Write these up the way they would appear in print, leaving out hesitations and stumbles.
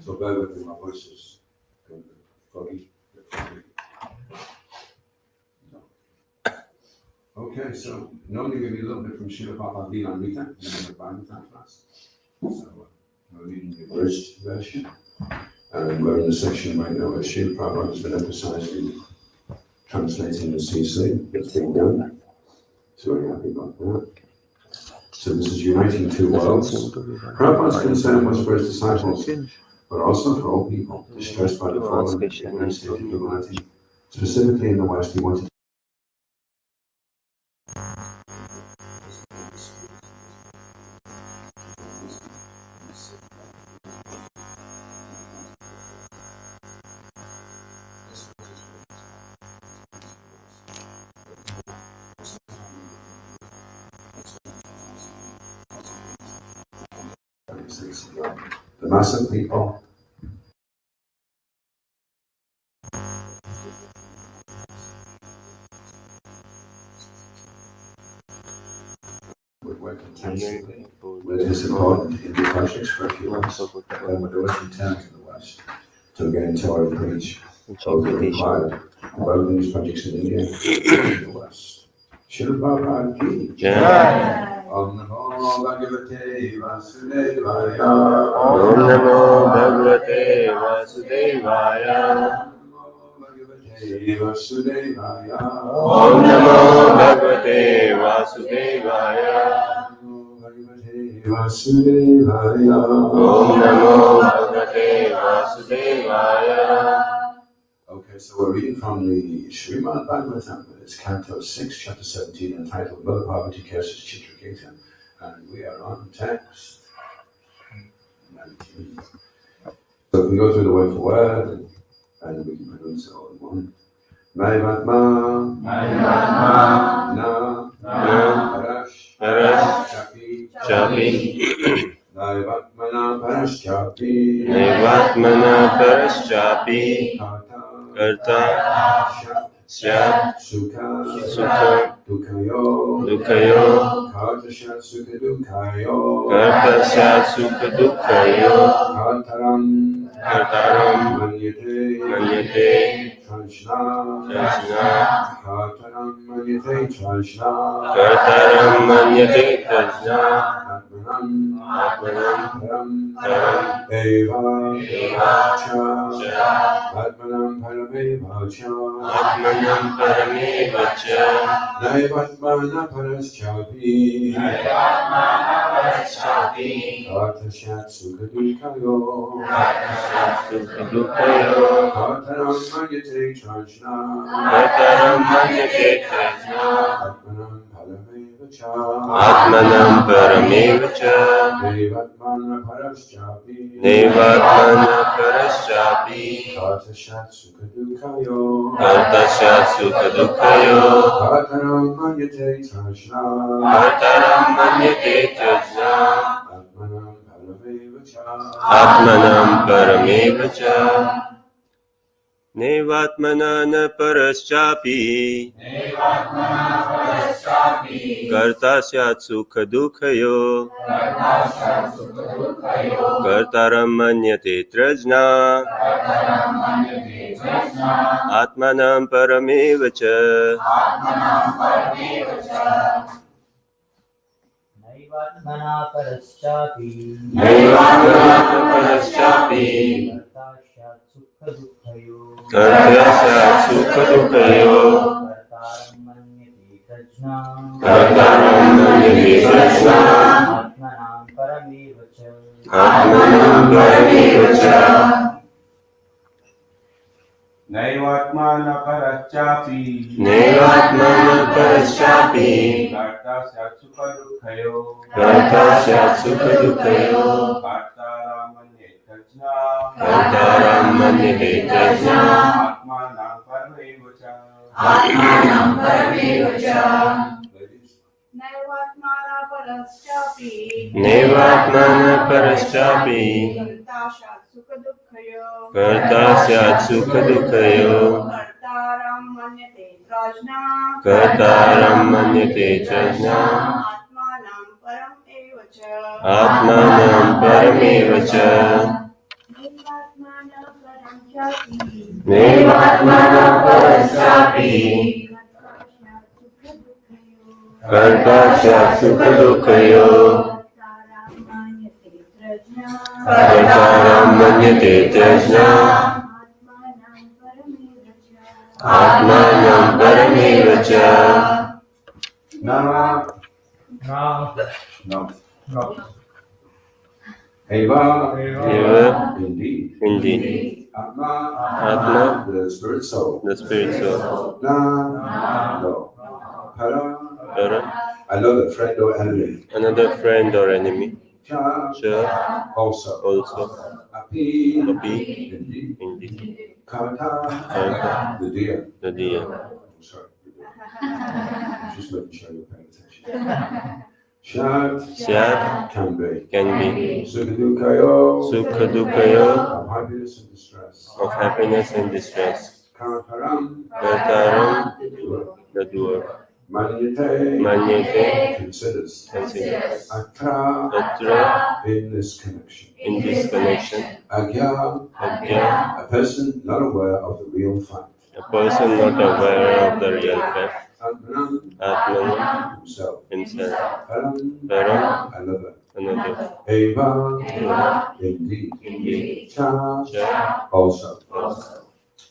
So bear with me, my voice is foggy. Okay, so normally we read a little bit from Srila Prabhupada Amrita in the Bhagavatam class. So we're reading the abridged version, and we're in the section right now where Srila Prabhupada has been emphasizing translating the CC that's being done. So we're happy about that. So this is uniting two worlds. Prabhupada's concern was for his disciples, but also for all people distressed by the fallen ignorant state of humanity. Specifically in the West, he wanted the mass of people would work intensively with his important Hindu projects for a few months, then would always return to the West to again tour and preach both were required, both these projects in India and the West. Srila Prabhupada ki Jai. Om Namo Bhagavate Vasudevaya. Om Namo Bhagavate Vasudevaya. Vasudevaya. Om Namo Bhagavate Vasudevaya. Vasudevaya. Om Namo Bhagavate Vasudevaya. Okay, so we're reading from the Srimad Bhagavatam, it's Canto 6, Chapter 17, entitled Mother Parvati Curses Chitraketa, and we are on text 19. So if we go through the word for word, and we can pronounce it all in one. Maivatma, Na, Parash, Chapi, Naivatmana Parashchapi, Nevatmana Paraschapi, Karta, Syat, Sukha, Dukhayo, Karta Syat Sukha Dukhayo, Karta Syat Sukha Dukhayo, Kartaram, Manyate, Trashna, Kartaram Manyate Trashna, Kartaram Manyate Trashna, Atmanam Param Eva Eva Cha Atmanam Parameva Cha Atmanam Parameva Cha Naivatmana Paraschapi Kartashat Sukhadukayo Sukhadukayo Kartaram Mayate Trajna Kartaram Manyate Krishna Atmanam Parameva Cha Atmanam Parameva Cha Devatmana Paraschapi Nevatmana Paraschapi Kartashat Sukhadukayo Kartashat Sukhadukayo Kartaram Mayate Trajna Kartaram Manyate Krishna Atmanam Parameva Cha Atmanam Parameva Cha Nevatmanana Paraschapi Kartasyat Sukhadukayo Kartaram Manyate Trajna Atmanam Parameva Cha Naivatmana paraschapi Kartashat sukha dukhayo Kartasyat Sukhadukayo Kartaram manyate prajna Kartaram Manyate Krishna Atmanam parameva cha Atmanam Parameva Cha Naivatmana paraschapi Nevatmana Paraschapi Kartasyat sukhadukayo Kartasyat Sukhadukayo Kartaramanye Krishna Kartaram Manyate Krishna Atmanam Parameva Cha Ladies. Naivatmana paraschapi Nevatmana Paraschapi Kartashat sukhadukayo Kartasyat Sukhadukayo Kartaram manyate prajna Kartaram Manyate Krishna Atmanam param eva cha Atmanam Parameva Cha Naivatmana paraschapi Nevatmana Paraschapi Kartasyat Sukhadukayo Kartaram manyate prajna Kartaram Manyate Krishna Atmanam parameva Atmanam Parameva cha Cha Nama. No. No. Eva. Eva Indeed. Indeed Atma. Atma The spirit soul. the spirit soul Na. No. Para. Para Another friend or enemy. another friend or enemy Cha. Cha Also. also Api. Api Indeed. Indeed Kata. Karta The deer. the deer Oh, sorry. Just making sure you're paying attention. Shat. Syat Can be. can be Sukadukayo. Sukhadukayo Of happiness and distress. of happiness and distress Kartaram. Kartaram the doer Manyate. Manyate Considers. considers Atra. Tatra In this connection. in this connection Agya. Agya A person not aware of the real fact. a person not aware of the real fact Atmanam. Atmanam Himself. himself Param. Param Another. another Eva. Indeed. Indeed Cha. Cha Also. also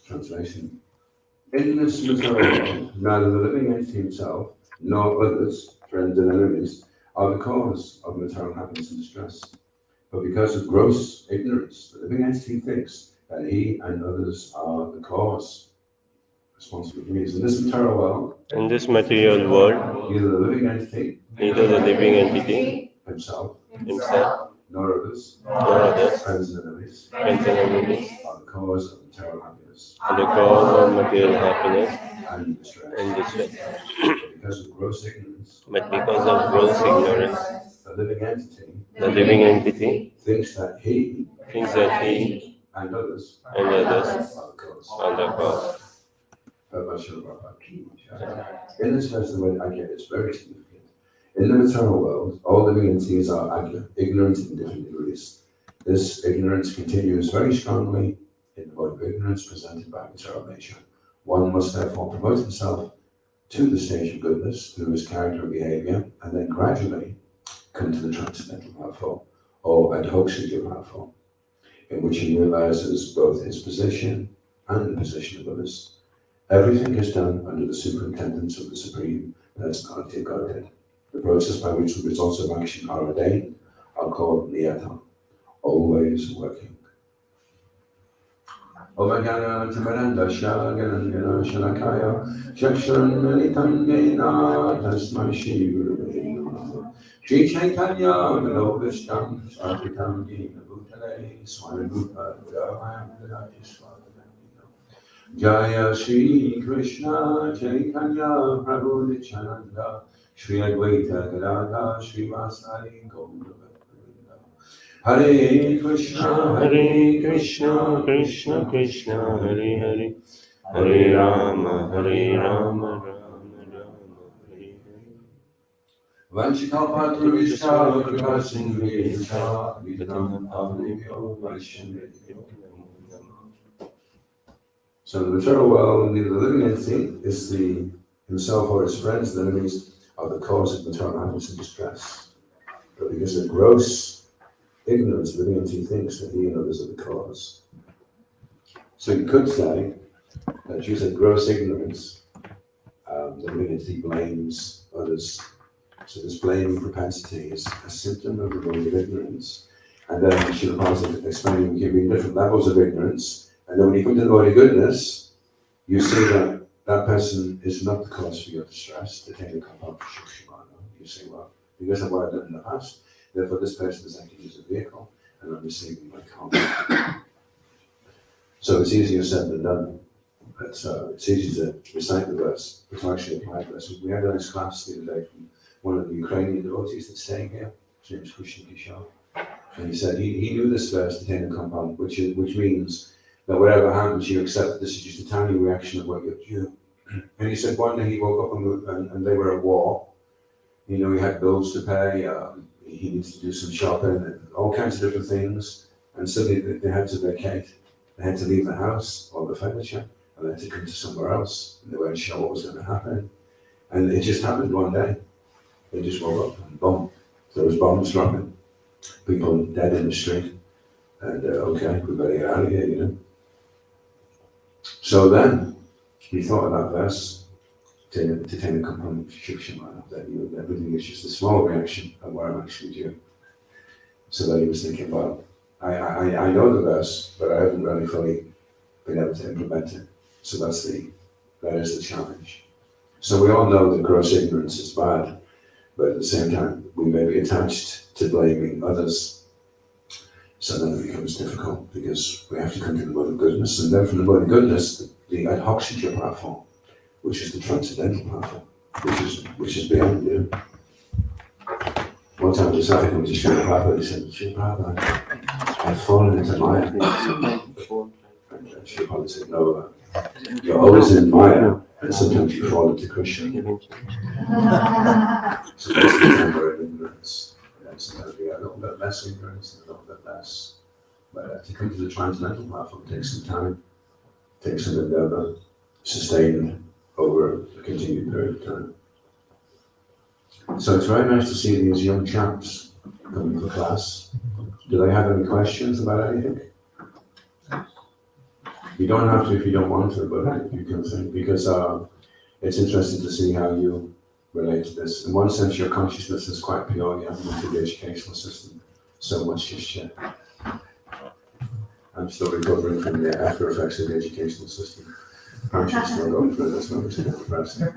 Translation. In this material world, neither the living entity himself nor others, friends and enemies, are the cause of material happiness and distress. But because of gross ignorance, the living entity thinks that he and others are the cause. Responsible for me is in this material world, in this material world neither the living entity neither the living entity himself himself nor others, nor others friends and enemies, friends and enemies are the cause of material happiness are the cause of material happiness and distress. and distress. But because of gross ignorance, But because of gross ignorance, the living entity the living entity thinks that he thinks that he and others and others are the cause. are the cause. In this verse, the way I get it's very significant. In the material world, all living entities are ignorant in different degrees. This ignorance continues very strongly in the mode of ignorance presented by material nature. One must therefore promote himself to the stage of goodness through his character and behavior, and then gradually come to the transcendental platform, or Adhoksaja platform, in which he realizes both his position and the position of others. Everything is done under the superintendence of the Supreme Personality of Godhead. The process by which the results of action are ordained are called niyata, always working. Omagana Tamaranda Shaganandana Shalakaya Shakshananitangena Tasmai Shri Guru Shri Chaitanya Manobishtam Swatikam Dina Bhutale Swami Bhuta Gavayam Dadaji Swatikam Jaya Shri Krishna Chaitanya Prabhu Nityananda Shri Advaita Gadadha Shri Vasari Gaura Hare Krishna Krishna, Krishna Krishna, Hare Hare, Hare Rama, Rama Rama, Hare Hare. Vanchikalpatarishta Kripasindhya Vidam Avnibhyo Vaishnavibhyo. So the material world, neither the living entity is the himself or his friends, the enemies, are the cause of material happiness and distress. But because of gross ignorance, the living entity thinks that he and others are the cause. So you could say that due to gross ignorance, the living entity blames others. So this blaming propensity is a symptom of the body of ignorance. And then Srila Prabhupada explaining, we give you different levels of ignorance. And then when you come to the body of goodness, you see that that person is not the cause for your distress, to take a compound for Shukshimana. You say, well, because of what I've done in the past, therefore this person is acting as a vehicle, and I'm receiving my karma. So it's easier said than done. But it's easy to recite the verse, but to actually apply the verse. We had a nice class the other day from one of the Ukrainian devotees that's staying here. His name is Krishna Kishore. And he said he knew this verse, the Tena Compound, which means that whatever happens, you accept that this is just a tiny reaction of what you're. And he said one day he woke up and they were at war. You know, he had bills to pay, he needs to do some shopping, and all kinds of different things. And suddenly they had to vacate. They had to leave the house, all the furniture, and they had to come to somewhere else. And they weren't sure what was going to happen. And it just happened one day. They just woke up and boom, there was bombs dropping, people dead in the street, and okay, we better get out of here, you know. So then he thought of that verse to take a component of Shukshimana, that everything is just a small reaction of what I'm actually doing. So then he was thinking, well, I know the verse, but I haven't really fully been able to implement it. So that is the challenge. So we all know that gross ignorance is bad. But at the same time, we may be attached to blaming others. So then it becomes difficult because we have to come to the mode of goodness. And then from the mode of goodness, the Adhoksaja platform, which is the transcendental platform, which is beyond you. One time the disciple came to Srila Prabhupada, he said, Srila Prabhupada, I've fallen into Maya. And Srila Prabhupada said, no, you're always in Maya. And sometimes you fall into Krishna. So that's the number of ignorance. That's going to be a little bit less ignorance and a little bit less. But to come to the transcendental platform takes some time, takes some endeavor, sustained over a continued period of time. So it's very nice to see these young chaps coming for class. Do they have any questions about anything? You don't have to if you don't want to, but you can think, because it's interesting to see how you relate to this. In one sense, your consciousness is quite pure. You haven't into the educational system so much just yet. I'm still recovering from the after effects of the educational system. Apparently, I'm still going through this, but it's still depressing.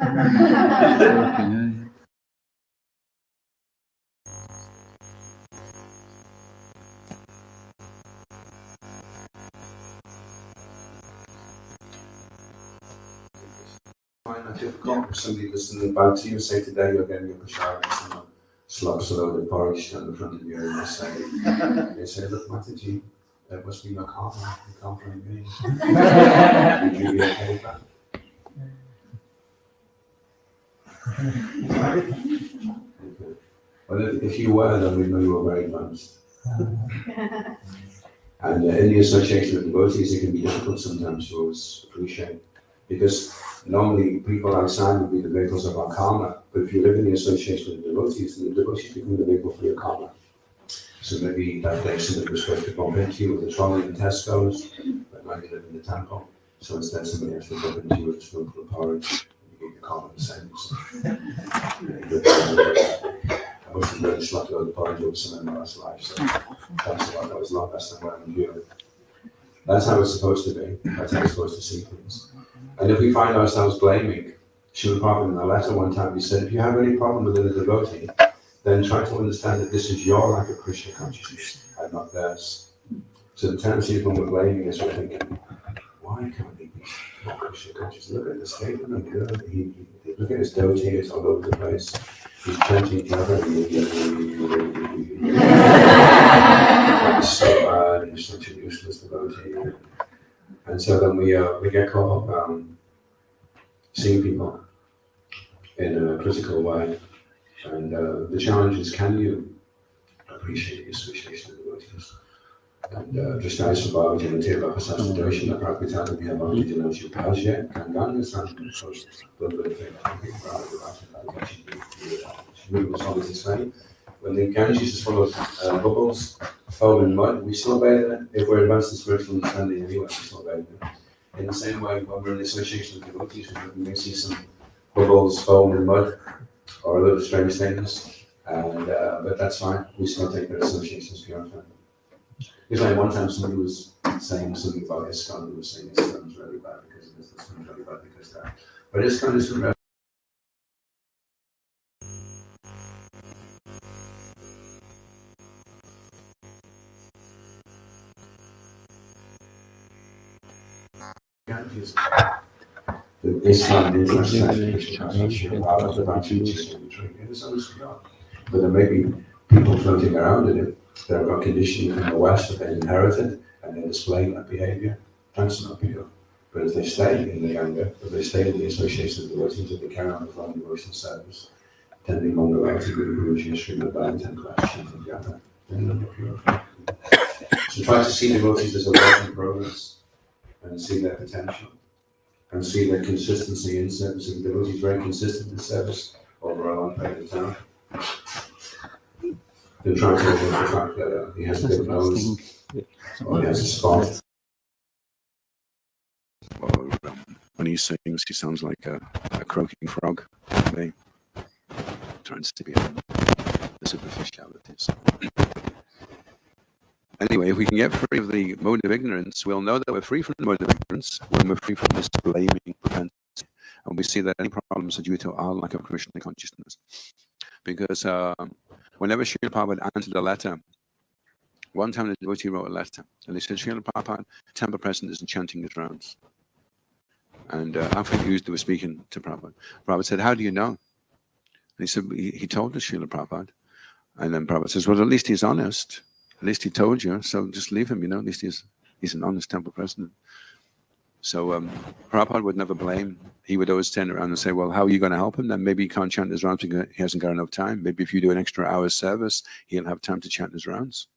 Find that difficult. Somebody listening back to you say today you're getting a prashad and someone slops a load of porridge down in front of you and they say, look, Mataji, that must be your karma, you can't blame me. Would you be okay with that? Okay. Well, if you were, then we know you were very advanced. And in the association with devotees, it can be difficult sometimes to always appreciate Because normally people outside would be the vehicles of our karma, but if you live in the association with devotees, then the devotees become the vehicle for your karma. So maybe that day somebody was supposed to bump into you with a trolley in Tesco's, but now you live in the temple, so instead somebody has to bump into you with a spoonful of porridge, you get your karma the same. So, I must have really slapped out the porridge over some in my last life, so thanks a lot, that was a lot less than what I'm doing. That's how it's supposed to be, that's how we're supposed to see things. And if we find ourselves blaming, Srila Prabhupada in a letter one time, he said, if you have any problem with a devotee, then try to understand that this is your lack of Krishna consciousness and not theirs. So the tendency when we're blaming is we're thinking, why can't he be more Krishna conscious? Look at the state of him, look at his devotee, it's all over the place. He's chanting Java, he's so bad, he's such a useless devotee. And so then we get caught up seeing people in a critical way. And the challenge is, can you appreciate the association of devotees? And just as for Bhagavatam and Teva Pasasudoshan, the Prakritana Bhagavatam Janoshu Pajya, Kanganga San, so little bit of thing, I think was always explained. When the Ganges is full of bubbles, foam and mud, we still bathe in it. If we're advanced in spiritual understanding anyway, we still bathe in it. In the same way, when we're in the association of devotees, we may see some bubbles, foam and mud, or a little strange things, and but that's fine. We still take their associations beyond them. Because like one time somebody was saying something about ISKCON, and was saying ISKCON is really bad because of this one is really bad because of that. But ISKCON is really the ISKCON is but there may be people floating around in it that have got conditioning from the West that they inherited and they display that behavior. That's not pure. But if they stay in the Ganga, if they stay in the association of devotees, if they carry on with long devotional service, tending Mangalarti, Guru Guruji, Srimad Bhagavatam, question from Japa, then they're pure. So try to see devotees as a work in progress and see their potential and see their consistency in service. If the devotee is very consistent in service over a long period of time, then try to overlook the fact that he has a big nose or he has a spot. Or when he sings, he sounds like a croaking frog. They turns to be the superficialities. Anyway, if we can get free of the mode of ignorance, we'll know that we're free from the mode of ignorance when we're free from this blaming propensity. And we see that any problems are due to our lack of Krishna consciousness. Because whenever Srila Prabhupada answered a letter, one time the devotee wrote a letter, and they said, Srila Prabhupada, Temple President isn't chanting his rounds. And after they were speaking to Prabhupada, Prabhupada said, how do you know? And he said, he told us, Srila Prabhupada. And then Prabhupada says, well, at least he's honest. At least he told you, so just leave him, at least he's an honest temple president. So Prabhupada would never blame. He would always turn around and say, well, how are you going to help him? Then maybe he can't chant his rounds because he hasn't got enough time. Maybe if you do an extra hour's service, he'll have time to chant his rounds.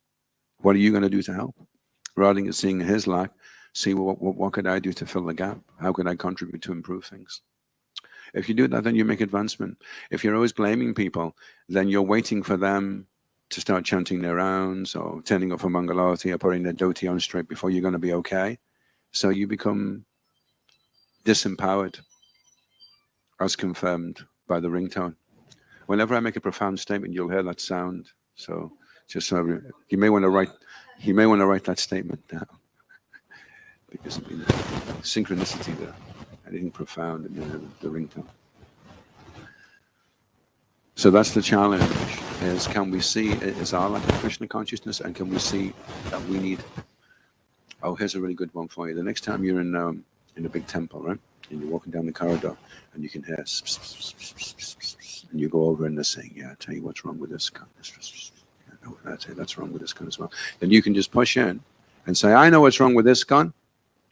What are you going to do to help? Rather than seeing his lack, see what could I do to fill the gap? How could I contribute to improve things? If you do that, then you make advancement. If you're always blaming people, then you're waiting for them to start chanting their rounds or turning up for Mangalarti or putting their dhoti on straight before you're going to be okay. So you become disempowered, as confirmed by the ringtone. Whenever I make a profound statement, you'll hear that sound. So just so you may want to write that statement down because synchronicity there, anything profound in the ringtone. So that's the challenge: is can we see is our lack of Krishna consciousness, and can we see that we need? Oh, here's a really good one for you. The next time you're in a big temple, right, and you're walking down the corridor, and you can hear, and you go over and they're saying, "Yeah, I tell you what's wrong with this gun. I tell you that's wrong with this gun as well." Then you can just push in and say, "I know what's wrong with this gun,"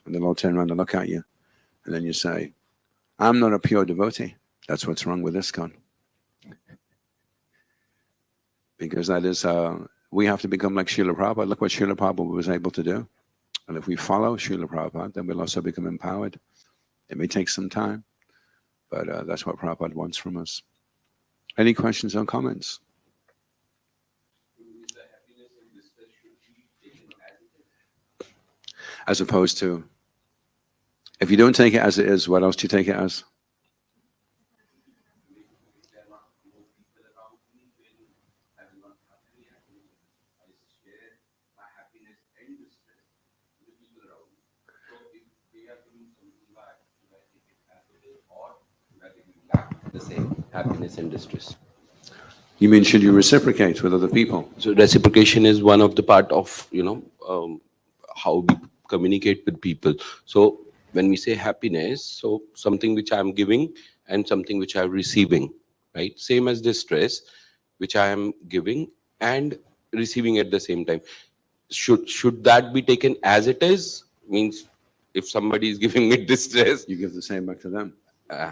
and they'll all turn around and look at you, and then you say, "I'm not a pure devotee. That's what's wrong with this gun." Because that is, we have to become like Srila Prabhupada. Look what Srila Prabhupada was able to do. And if we follow Srila Prabhupada, then we'll also become empowered. It may take some time, but that's what Prabhupada wants from us. Any questions or comments? As opposed to, if you don't take it as it is, what else do you take it as? The same happiness and distress. You mean, should you reciprocate with other people? So reciprocation is one of the part of, how we communicate with people. So when we say happiness, so something which I'm giving and something which I'm receiving, right? Same as distress, which I am giving and receiving at the same time. Should that be taken as it is? Means if somebody is giving me distress, You give the same back to them. uh,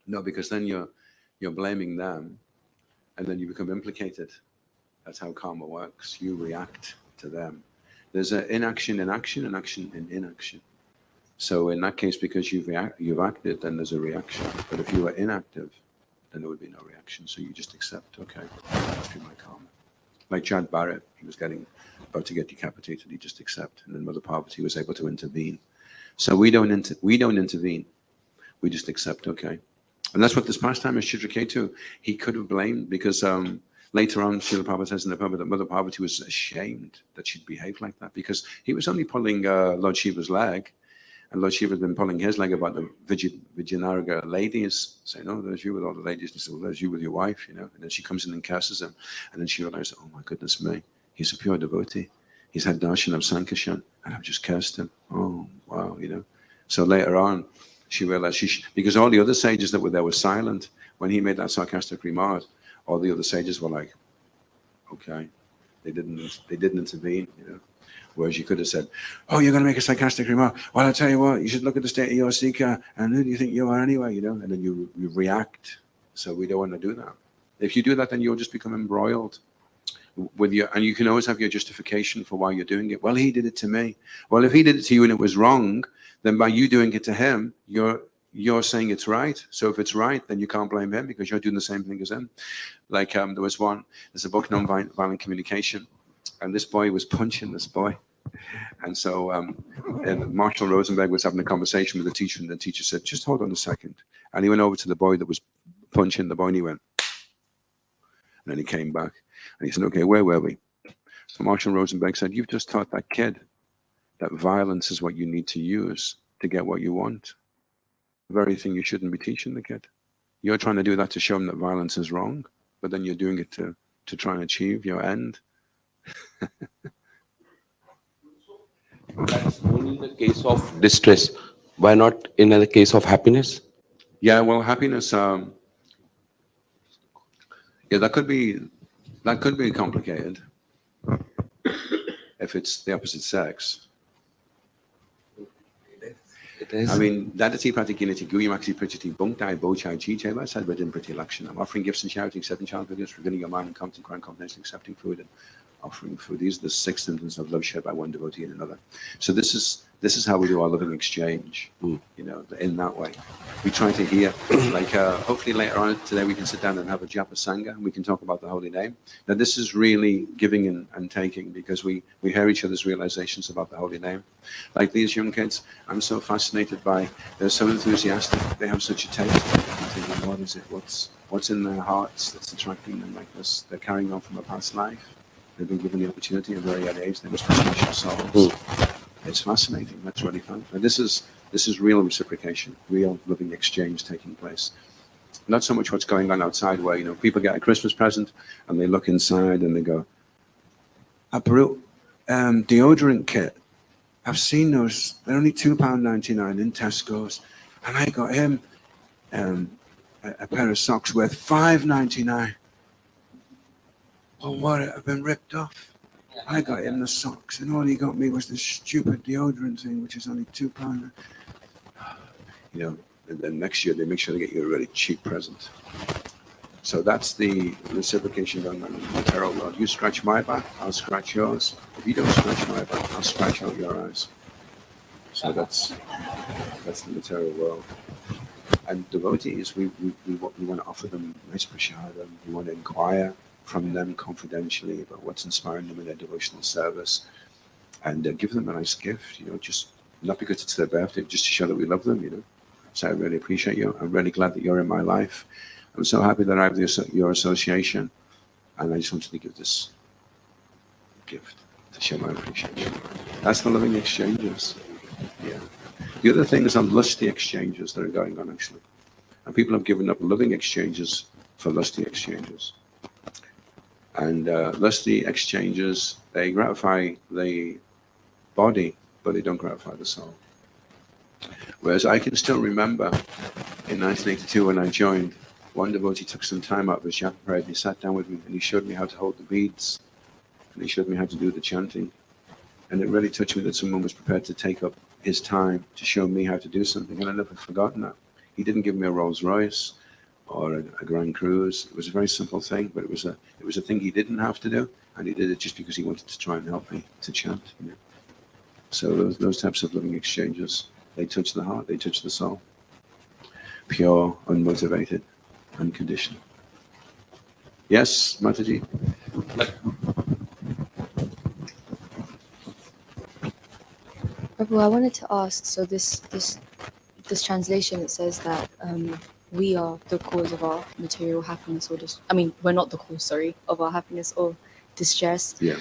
No, because then you're blaming them, and then you become implicated. That's how karma works. You react to them. There's an inaction in action and action in inaction. So in that case, because you've acted, then there's a reaction. But if you were inactive, then there would be no reaction. So you just accept, okay, that's been my karma. Like Chad Barrett, he was about to get decapitated. He just accept, and then Mother Parvati was able to intervene. So we don't intervene. We just accept, okay. And that's what this pastime is Chitraketu. He could have blamed, because later on, Srila Prabhupada says in the Prabhupada that Mother Parvati was ashamed that she'd behaved like that, because he was only pulling Lord Shiva's leg, and Lord Shiva had been pulling his leg about the Vijayanagar ladies, saying, "Oh, there's you with all the ladies." And he said, "Well, there's you with your wife," And then she comes in and curses him, and then she realized, "Oh my goodness me, he's a pure devotee. He's had darshan of Sankashan, and I've just cursed him. Oh wow, So later on, she realized because all the other sages that were there were silent when he made that sarcastic remark. All the other sages were like, okay, they didn't intervene, Whereas you could have said, "Oh, you're going to make a sarcastic remark. Well, I'll tell you what, you should look at the state of your seeker, and who do you think you are anyway, And then you react. So we don't want to do that. If you do that, then you'll just become embroiled and you can always have your justification for why you're doing it. Well, he did it to me. Well, if he did it to you and it was wrong, then by you doing it to him, you're saying it's right. So if it's right, then you can't blame him because you're doing the same thing as him. Like there's a book, Nonviolent Communication, and this boy was punching this boy. And so and Marshall Rosenberg was having a conversation with the teacher, and the teacher said, "Just hold on a second." And he went over to the boy that was punching the boy, and he went. And then he came back, and he said, "Okay, where were we?" So Marshall Rosenberg said, "You've just taught that kid that violence is what you need to use to get what you want. The very thing you shouldn't be teaching the kid. You're trying to do that to show him that violence is wrong, but then you're doing it to try and achieve your end." that's only in the case of distress. Why not in the case of happiness? Yeah, well, happiness, that could be complicated if it's the opposite sex. It is. I mean, Dadati Pratikinati Guyamakti Prichati Bungtai Bochai Chicheva said Vajin Priti Lakshanam. Offering gifts and shouting, setting child videos, revealing your mind and content, crying confidence, accepting food and offering food. These are the 6 symptoms of love shared by one devotee and another. So this is how we do our loving exchange, in that way. We try to hear, hopefully later on today we can sit down and have a Japa Sangha and we can talk about the holy name. Now this is really giving and taking because we hear each other's realizations about the holy name. Like these young kids, I'm so fascinated by, they're so enthusiastic, they have such a taste. I'm thinking, what is it? What's in their hearts that's attracting them like this? They're carrying on from a past life. They've been given the opportunity at a very young age. They must be special souls. It's fascinating. That's really fun. And this is real reciprocation, real loving exchange taking place. Not so much what's going on outside where, people get a Christmas present and they look inside and they go, Peru, deodorant kit. I've seen those. They're only £2.99 in Tesco's. And I got him a pair of socks worth £5.99. Well, what? I've been ripped off. I got him the socks, and all he got me was this stupid deodorant thing, which is only £2. And then next year they make sure they get you a really cheap present. So that's the reciprocation going on in the material world. You scratch my back, I'll scratch yours. If you don't scratch my back, I'll scratch out your eyes. So that's the material world. And devotees, we want to offer them nice prasadam. We want to inquire from them confidentially about what's inspiring them in their devotional service, and give them a nice gift. Just not because it's their birthday, just to show that we love them. So I really appreciate you. I'm really glad that you're in my life. I'm so happy that I have your association, and I just wanted to give this gift to show my appreciation. That's the loving exchanges. Yeah. The other things are lusty exchanges that are going on, actually. And people have given up loving exchanges for lusty exchanges. And lusty exchanges, they gratify the body, but they don't gratify the soul. Whereas I can still remember in 1982 when I joined, one devotee took some time out of his japa parade, he sat down with me and he showed me how to hold the beads. And he showed me how to do the chanting. And it really touched me that someone was prepared to take up his time to show me how to do something. And I never forgotten that. He didn't give me a Rolls Royce or a Grand Cruise. It was a very simple thing, but it was a thing he didn't have to do. And he did it just because he wanted to try and help me to chant. So those types of loving exchanges, they touch the heart, they touch the soul. Pure, unmotivated, unconditional. Yes, Mataji? Prabhu, I wanted to ask, so this translation, it says that we are the cause of our material happiness or we're not the cause, of our happiness or distress. Yeah.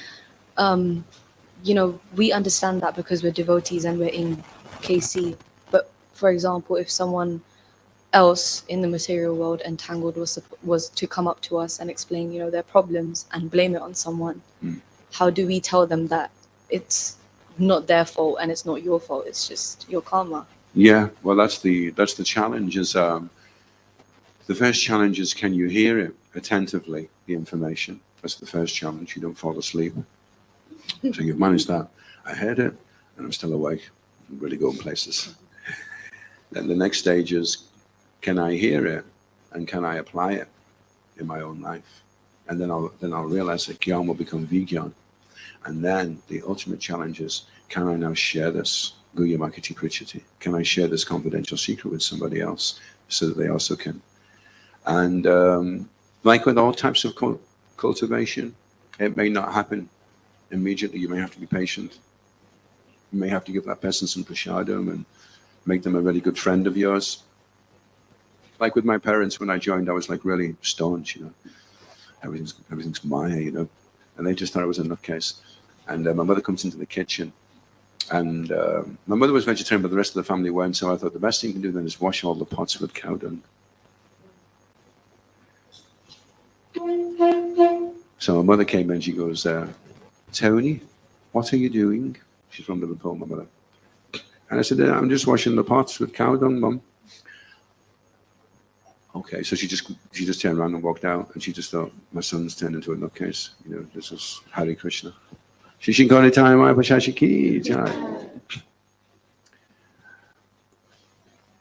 We understand that because we're devotees and we're in KC. But for example, if someone else in the material world entangled was to come up to us and explain, their problems and blame it on someone, how do we tell them that it's not their fault and it's not your fault, it's just your karma? Yeah, well, that's the challenge. Is the first challenge is, can you hear it attentively, the information? That's the first challenge. You don't fall asleep. So you've managed that. I heard it and I'm still awake. I'm really going places. Then the next stage is, can I hear it and can I apply it in my own life? And then I'll realize that Gyan will become Vigyan. And then the ultimate challenge is, can I now share this Guya Makati Prichati? Can I share this confidential secret with somebody else so that they also can? And like with all types of cultivation, it may not happen immediately. You may have to be patient. You may have to give that person some prasadam and make them a really good friend of yours. Like with my parents, when I joined, I was like really staunch, everything's Maya, and they just thought I was a nutcase. And my mother comes into the kitchen, and my mother was vegetarian, but the rest of the family weren't. So I thought the best thing you can do then is wash all the pots with cow dung. So my mother came in, she goes, Tony, what are you doing? She's from Liverpool, my mother. And I said, I'm just washing the pots with cow dung, Mum. Okay, so she just turned around and walked out, and she just thought, my son's turned into a nutcase. This is Hare Krishna.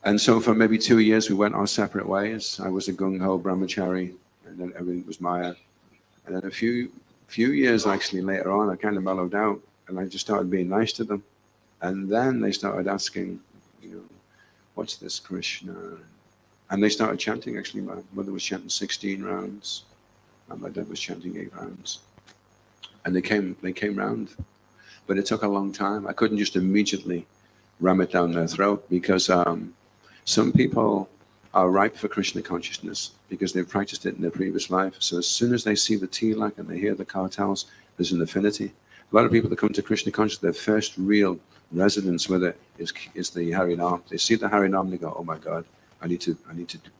And so for maybe 2 years, we went our separate ways. I was a gung-ho brahmachari, and then everything was Maya. And then a few years actually later on, I kind of mellowed out, and I just started being nice to them. And then they started asking, what's this Krishna? And they started chanting. Actually, my mother was chanting 16 rounds, and my dad was chanting 8 rounds. And they came round, but it took a long time. I couldn't just immediately ram it down their throat, because some people are ripe for Krishna consciousness because they've practiced it in their previous life. So as soon as they see the tilak and they hear the kartals, there's an affinity. A lot of people that come to Krishna consciousness, their first real residence with it is the Harinam. They see the Harinam, they go, oh my God, I need to,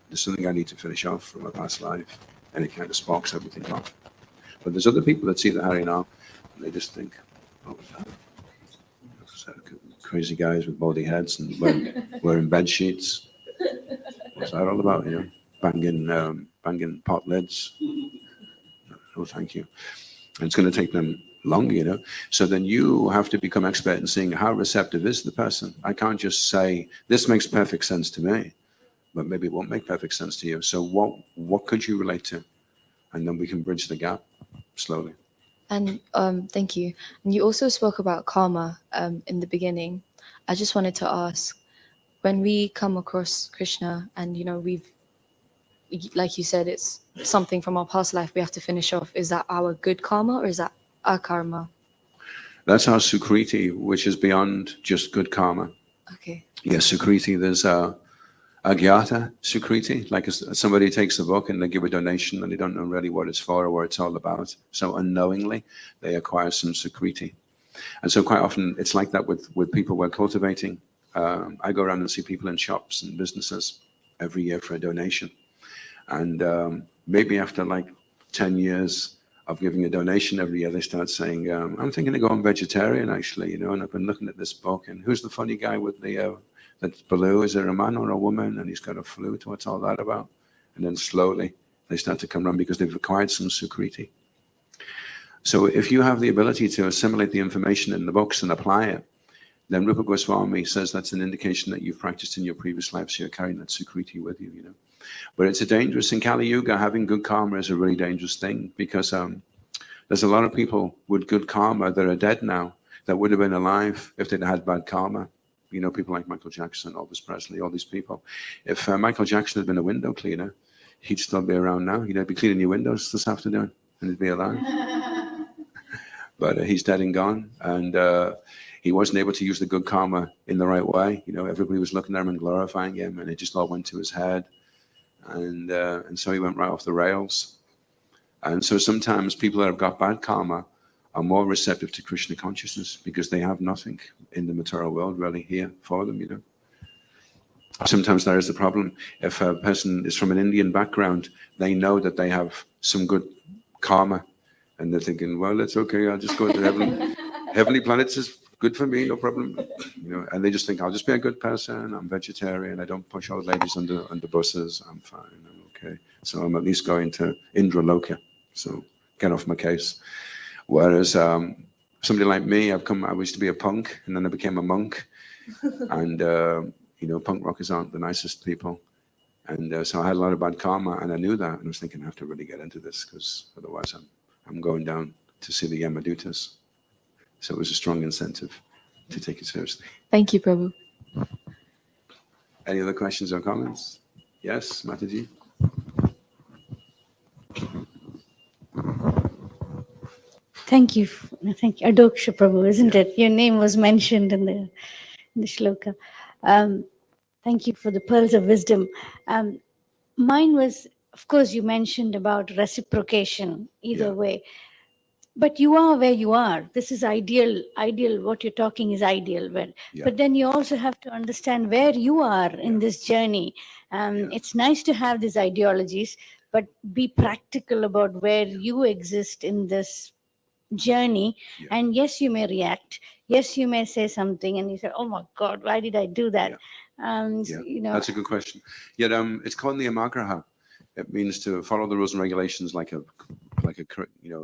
there's something I need to finish off from my past life. And it kind of sparks everything off. But there's other people that see the Harinam, and they just think, what was that? Crazy guys with baldy heads and wearing bed sheets. What's that all about? Banging pot lids. Oh, thank you. And it's going to take them long, So then you have to become expert in seeing how receptive is the person. I can't just say, this makes perfect sense to me, but maybe it won't make perfect sense to you. So what could you relate to? And then we can bridge the gap slowly. And thank you. And you also spoke about karma in the beginning. I just wanted to ask, when we come across Krishna and, like you said, it's something from our past life we have to finish off, is that our good karma or is that our karma? That's our Sukriti, which is beyond just good karma. Okay. Yes, Sukriti, there's Agyata Sukriti, like somebody takes a book and they give a donation and they don't know really what it's for or what it's all about. So unknowingly, they acquire some Sukriti. And so quite often it's like that with people we're cultivating. I go around and see people in shops and businesses every year for a donation. And maybe after like 10 years of giving a donation every year, they start saying, I'm thinking of going vegetarian actually, and I've been looking at this book and who's the funny guy with that's blue? Is it a man or a woman? And he's got a flute. What's all that about? And then slowly they start to come around because they've acquired some Sukriti. So if you have the ability to assimilate the information in the books and apply it, then Rupa Goswami says that's an indication that you've practiced in your previous life, so you're carrying that Sukriti with you, But it's a dangerous, in Kali Yuga, having good karma is a really dangerous thing because there's a lot of people with good karma that are dead now that would have been alive if they'd had bad karma. People like Michael Jackson, Elvis Presley, all these people. If Michael Jackson had been a window cleaner, he'd still be around now. He'd be cleaning your windows this afternoon and he'd be alive. But he's dead and gone. And he wasn't able to use the good karma in the right way. Everybody was looking at him and glorifying him and it just all went to his head. And so he went right off the rails. And so sometimes people that have got bad karma are more receptive to Krishna consciousness because they have nothing in the material world really here for them, Sometimes there is the problem. If a person is from an Indian background, they know that they have some good karma and they're thinking, well, it's okay, I'll just go to heaven. Heavenly planets is good for me, no problem. And they just think, I'll just be a good person, I'm vegetarian, I don't push old ladies under buses, I'm fine, I'm okay. So I'm at least going to Indra Loka, so get off my case. Whereas somebody like me, I used to be a punk, and then I became a monk. And, punk rockers aren't the nicest people. And so I had a lot of bad karma, and I knew that. And I was thinking, I have to really get into this, because otherwise I'm going down to see the Yamadutas. So it was a strong incentive to take it seriously. Thank you, Prabhu. Any other questions or comments? Yes, Mataji? Thank you. Thank you. Adhoksaja Prabhu, isn't it? Your name was mentioned in the shloka. Thank you for the pearls of wisdom. Mine was, of course, you mentioned about reciprocation either way. But you are where you are. This is ideal. What you're talking is ideal. But then you also have to understand where you are in this journey. It's nice to have these ideologies, but be practical about where you exist in this journey. And yes, you may react. Yes, you may say something and you say, oh my God, why did I do that? That's a good question. It's called niyamagraha. It means to follow the rules and regulations like a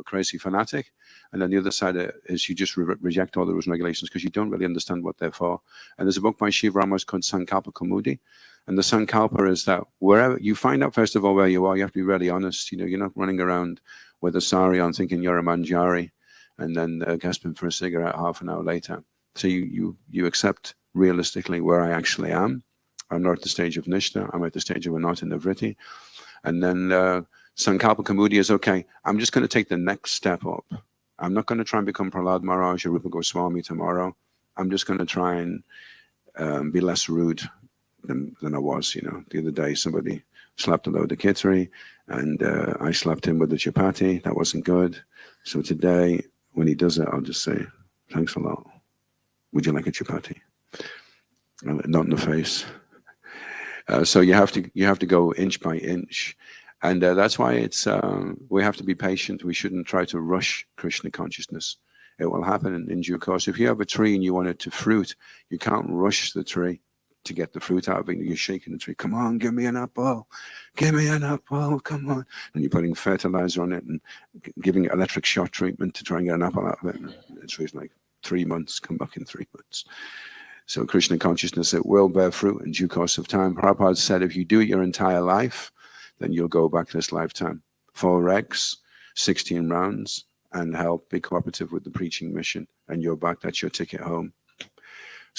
crazy fanatic. And then the other side is you just reject all the rules and regulations because you don't really understand what they're for. And there's a book by Shiv Ramos called Sankalpa Kaumudi. And the Sankalpa is that wherever you find out, first of all, where you are, you have to be really honest. You're not running around with a sari on thinking you're a manjari and then gasping for a cigarette half an hour later. So you accept realistically where I actually am. I'm not at the stage of Nishta. I'm at the stage of Anata Nivriti. And then Sankalpa Kaumudi is, okay, I'm just going to take the next step up. I'm not going to try and become Prahlad Maharaj or Rupa Goswami tomorrow. I'm just going to try and be less rude than I was. The other day somebody slapped a load of kitri and I slapped him with the chapati. That wasn't good. So today, when he does it, I'll just say, thanks a lot. Would you like a chapati? Not in the face. So you have to go inch by inch. And that's why we have to be patient. We shouldn't try to rush Krishna consciousness. It will happen in due course. If you have a tree and you want it to fruit, you can't rush the tree to get the fruit out of it. You're shaking the tree. Come on, give me an apple. Give me an apple. Come on. And you're putting fertilizer on it and giving it electric shock treatment to try and get an apple out of it. And the tree's like 3 months, come back in 3 months. So Krishna consciousness, it will bear fruit in due course of time. Prabhupada said, if you do it your entire life, then you'll go back this lifetime. 4 regs, 16 rounds, and help, be cooperative with the preaching mission, and you're back. That's your ticket home.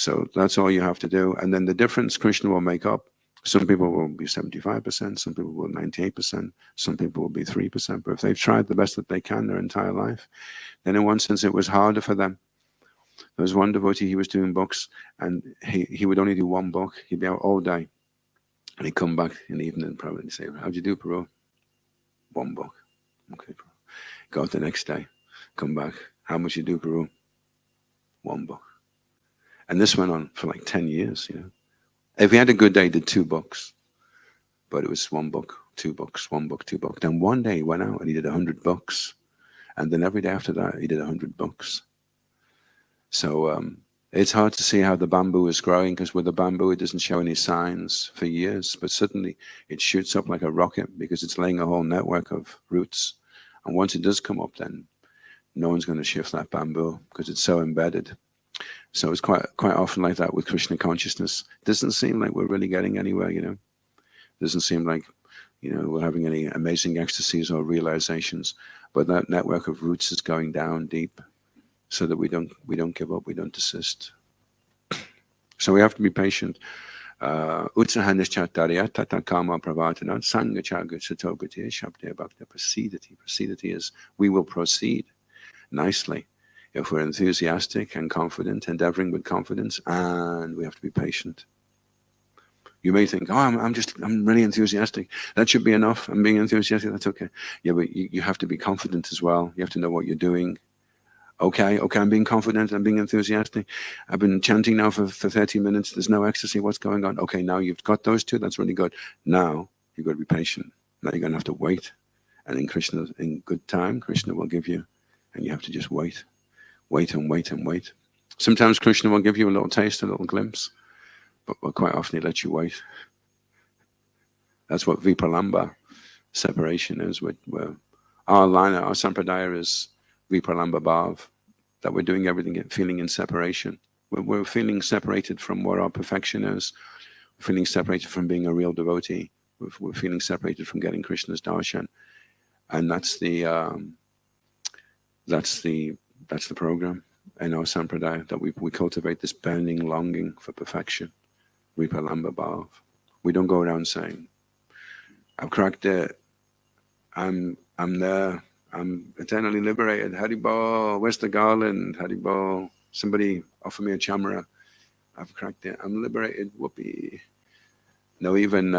So that's all you have to do. And then the difference Krishna will make up. Some people will be 75%, some people will 98%, some people will be 3%. But if they've tried the best that they can their entire life, then in one sense it was harder for them. There was one devotee, he was doing books, and he would only do one book. He'd be out all day. And he'd come back in the evening probably and say, how'd you do, Prabhu? One book. Okay, Prabhu. Go out the next day, come back. How much you do, Prabhu? One book. And this went on for like 10 years, you know. If he had a good day, he did 2 books. But it was 1 book, 2 books, 1 book, 2 books. Then one day he went out and he did 100 books. And then every day after that, he did 100 books. So it's hard to see how the bamboo is growing, because with the bamboo, it doesn't show any signs for years. But suddenly it shoots up like a rocket because it's laying a whole network of roots. And once it does come up, then no one's going to shift that bamboo because it's so embedded. So it's quite often like that with Krishna consciousness. It doesn't seem like we're really getting anywhere, you know. It doesn't seem like, you know, we're having any amazing ecstasies or realizations. But that network of roots is going down deep, so that we don't give up, we don't desist. So we have to be patient. Utsahanischatarya tata kama pravatana sangachaga satopati shabde bhakta prasidati. Prasidati is we will proceed nicely if we're enthusiastic and confident, endeavoring with confidence, and we have to be patient. You may think, oh, I'm really enthusiastic. That should be enough. I'm being enthusiastic. That's okay. Yeah, but you have to be confident as well. You have to know what you're doing. Okay, I'm being confident. I'm being enthusiastic. I've been chanting now for 30 minutes. There's no ecstasy. What's going on? Okay, now you've got those 2. That's really good. Now you've got to be patient. Now you're going to have to wait. And in good time, Krishna will give you. And you have to just wait. Wait and wait and wait. Sometimes Krishna will give you a little taste, a little glimpse. But quite often he lets you wait. That's what vipralamba, separation is. We're our line, our sampradaya is vipralamba bhav, that we're doing everything, feeling in separation. We're feeling separated from what our perfection is. We're feeling separated from being a real devotee. We're feeling separated from getting Krishna's darshan. And that's the program in our sampradaya, that we cultivate this burning longing for perfection. Vipralamba bhav. We don't go around saying, I've cracked it, I'm there, I'm eternally liberated, Haribol, where's the garland, Haribol, somebody offer me a chamara, I've cracked it, I'm liberated, whoopee. No, even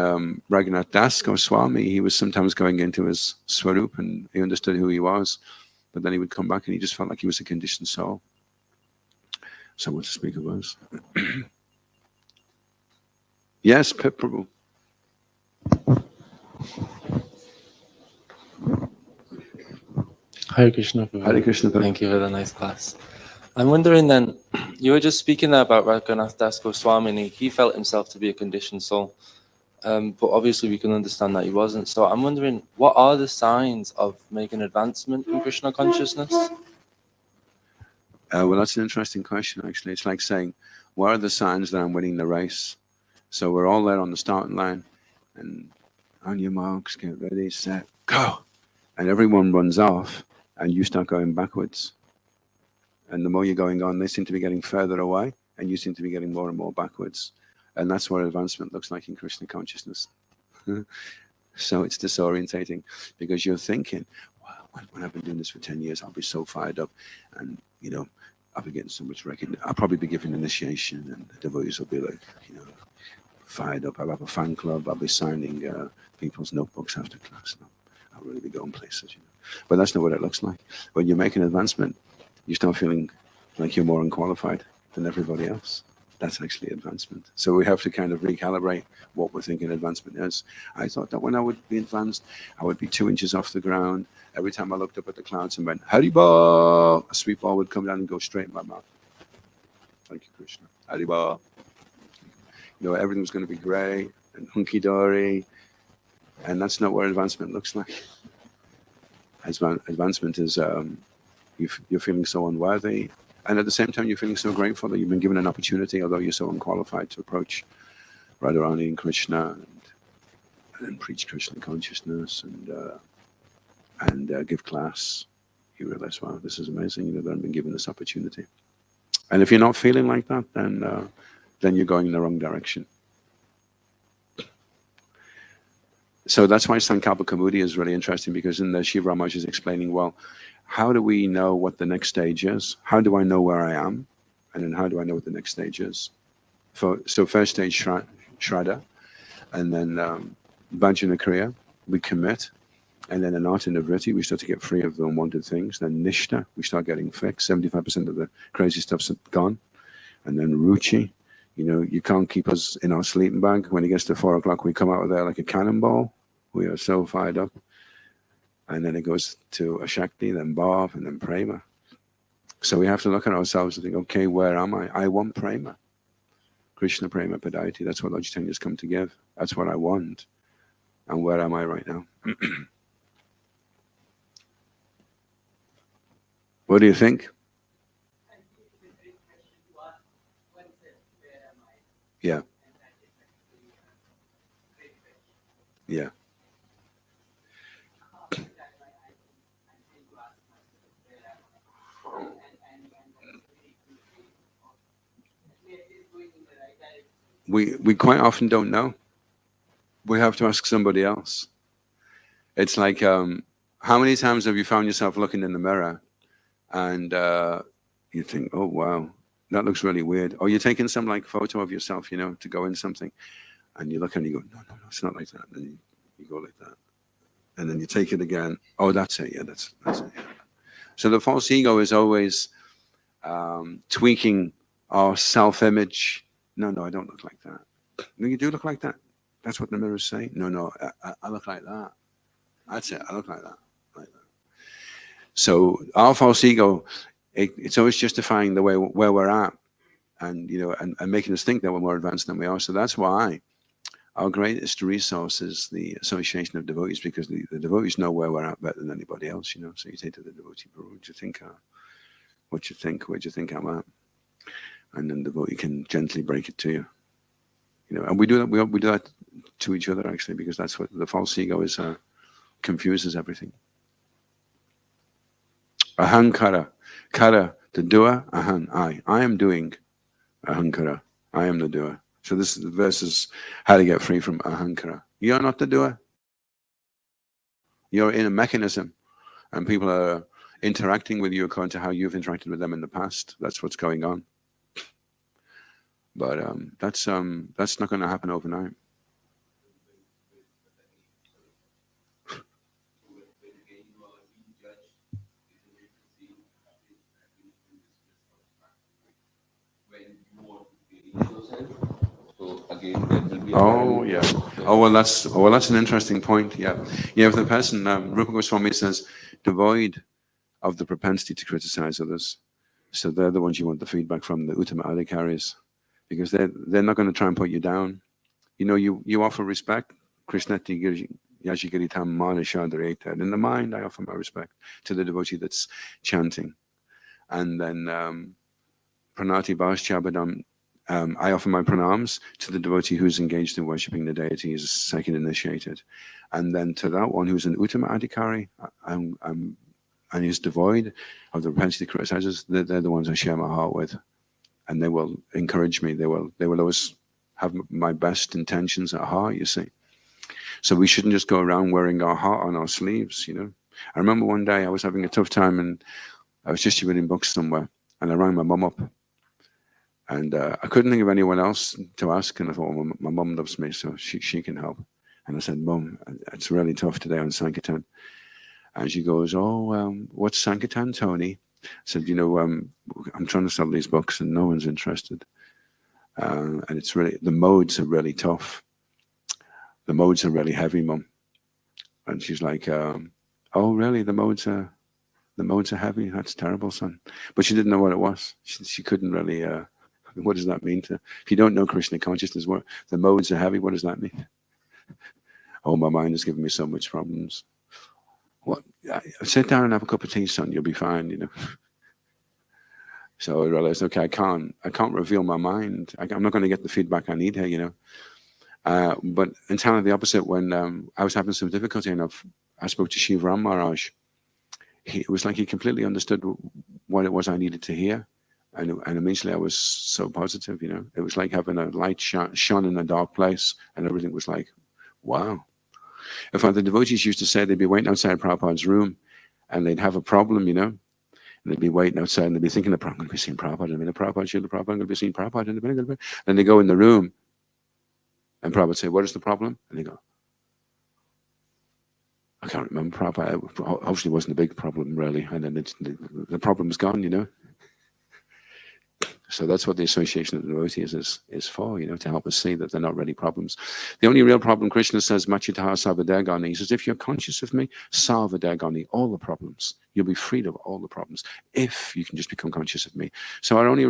Raghunath Das Goswami, he was sometimes going into his swarup and he understood who he was, but then he would come back and he just felt like he was a conditioned soul. So what to speak of us? Yes, Pip Prabhu. Hare Krishna. Prabhu. Hare Krishna. Prabhu. Thank you for the nice class. I'm wondering then, you were just speaking there about Raghunath Das Goswami, and he felt himself to be a conditioned soul. But obviously we can understand that he wasn't. So I'm wondering, what are the signs of making advancement in Krishna consciousness? Well, that's an interesting question, actually. It's like saying, what are the signs that I'm winning the race? So we're all there on the starting line, and on your marks, get ready, set, go. And everyone runs off, and you start going backwards. And the more you're going on, they seem to be getting further away, and you seem to be getting more and more backwards. And that's what advancement looks like in Krishna consciousness. So it's disorientating, because you're thinking, wow, when I've been doing this for 10 years, I'll be so fired up, and, you know, I'll be getting so much recognition. I'll probably be giving initiation, and the devotees will be like, you know, fired up. I'll have a fan club. I'll be signing people's notebooks after class. I'll really be going places, you know. But that's not what it looks like. When you make an advancement, you start feeling like you're more unqualified than everybody else. That's actually advancement. So we have to kind of recalibrate what we're thinking advancement is. I thought that when I would be advanced, I would be 2 inches off the ground. Every time I looked up at the clouds and went, Haribol, a sweet ball would come down and go straight in my mouth. Thank you, Krishna. Haribol. You know, everything was going to be great and hunky-dory. And that's not what advancement looks like. Advancement is you're feeling so unworthy. And at the same time, you're feeling so grateful that you've been given an opportunity, although you're so unqualified, to approach Radharani and Krishna and preach Krishna consciousness and give class. You realize, wow, this is amazing, you know, that I've been given this opportunity. And if you're not feeling like that, then you're going in the wrong direction. So that's why Sankalpa Kaumudi is really interesting, because in the Shiva Ramaj is explaining, well, how do we know what the next stage is? How do I know where I am? And then how do I know what the next stage is? So first stage, Shraddha, and then Bhajana Kriya, we commit. And then Anartha Nivritti, we start to get free of the unwanted things. Then Nishta, we start getting fixed. 75% of the crazy stuff's gone. And then Ruchi, you can't keep us in our sleeping bag. When it gets to 4 o'clock, we come out of there like a cannonball. We are so fired up. And then it goes to Ashakti, then Bhav, and then Prema. So we have to look at ourselves and think, okay, where am I? I want Prema. Krishna Prema Padayati. That's what Lord Chaitanya's come to give. That's what I want. And where am I right now? What do you think? Yeah. Yeah. We quite often don't know. We have to ask somebody else. It's like, how many times have you found yourself looking in the mirror and you think, oh, wow, that looks really weird. Or you're taking some photo of yourself, to go in something, and you look and you go, no, it's not like that. And then you go like that. And then you take it again. Oh, that's it. Yeah, that's it. Yeah. So the false ego is always tweaking our self-image. No, I don't look like that. No, you do look like that. That's what the mirror's saying. No, I look like that. That's it. I look like that. So our false ego, it's always justifying the way where we're at, and and making us think that we're more advanced than we are. So that's why our greatest resource is the association of devotees, because the devotees know where we're at better than anybody else. So you say to the devotee, what do you think? What you think? Where do you think I'm at? And then the devotee can gently break it to you. And we do that. We do that to each other, actually, because that's what the false ego is. Confuses everything. Ahankara, kara, the doer. Ahan, I am doing. Ahankara, I am the doer. So this verse is how to get free from ahankara. You're not the doer. You're in a mechanism, and people are interacting with you according to how you've interacted with them in the past. That's what's going on. But that's not going to happen overnight. Oh yeah. Oh well, that's an interesting point. Yeah. If the person, Rupa Goswami says, devoid of the propensity to criticize others, so they're the ones you want the feedback from, the Uttama Adhikaris, because they're not going to try and put you down. You offer respect. Krishnati Yajigiritam Manashadareta. In the mind, I offer my respect to the devotee that's chanting, and then Pranati Bhaschabadam. I offer my pranams to the devotee who's engaged in worshipping the deity, is second initiated. And then to that one who's an Uttama Adhikari, and is devoid of the propensity to criticize, they're the ones I share my heart with. And they will encourage me. They will always have my best intentions at heart, you see. So we shouldn't just go around wearing our heart on our sleeves, I remember one day I was having a tough time, and I was distributing books somewhere, and I rang my mum up. And I couldn't think of anyone else to ask, and I thought, well, my mum loves me, so she can help. And I said, Mum, it's really tough today on Sankirtan. And she goes, oh, what's Sankirtan, Tony? I said, I'm trying to sell these books and no one's interested. And it's really, the modes are really tough. The modes are really heavy, Mum. And she's like, oh, really? The modes are heavy? That's terrible, son. But she didn't know what it was. She couldn't really... what does that mean? If you don't know Krishna consciousness, what the modes are heavy, what does that mean? Oh, my mind is giving me so much problems. What? Sit down and have a cup of tea, son. You'll be fine, So I realized, okay, I can't reveal my mind. I'm not going to get the feedback I need here, But entirely the opposite. When I was having some difficulty, and I spoke to Shiva Ram Maharaj. It was like he completely understood what it was I needed to hear. And immediately I was so positive, It was like having a light shone in a dark place, and everything was like, wow. In fact, the devotees used to say they'd be waiting outside Prabhupada's room, and they'd have a problem, and they'd be waiting outside, and they'd be thinking, I'm going to be seeing Prabhupada in a minute, Prabhupada, Srila Prabhupada, I'm going to be seeing Prabhupada in a minute. Then they go in the room, and Prabhupada would say, what is the problem? And they go, I can't remember, Prabhupada. Obviously it wasn't a big problem, really. And then the problem's gone, So that's what the association of the devotees is for, to help us see that they're not really problems. The only real problem, Krishna says, Machitaha Savadagani, he says, if you're conscious of me, Savadagani, all the problems. You'll be freed of all the problems if you can just become conscious of me. So our only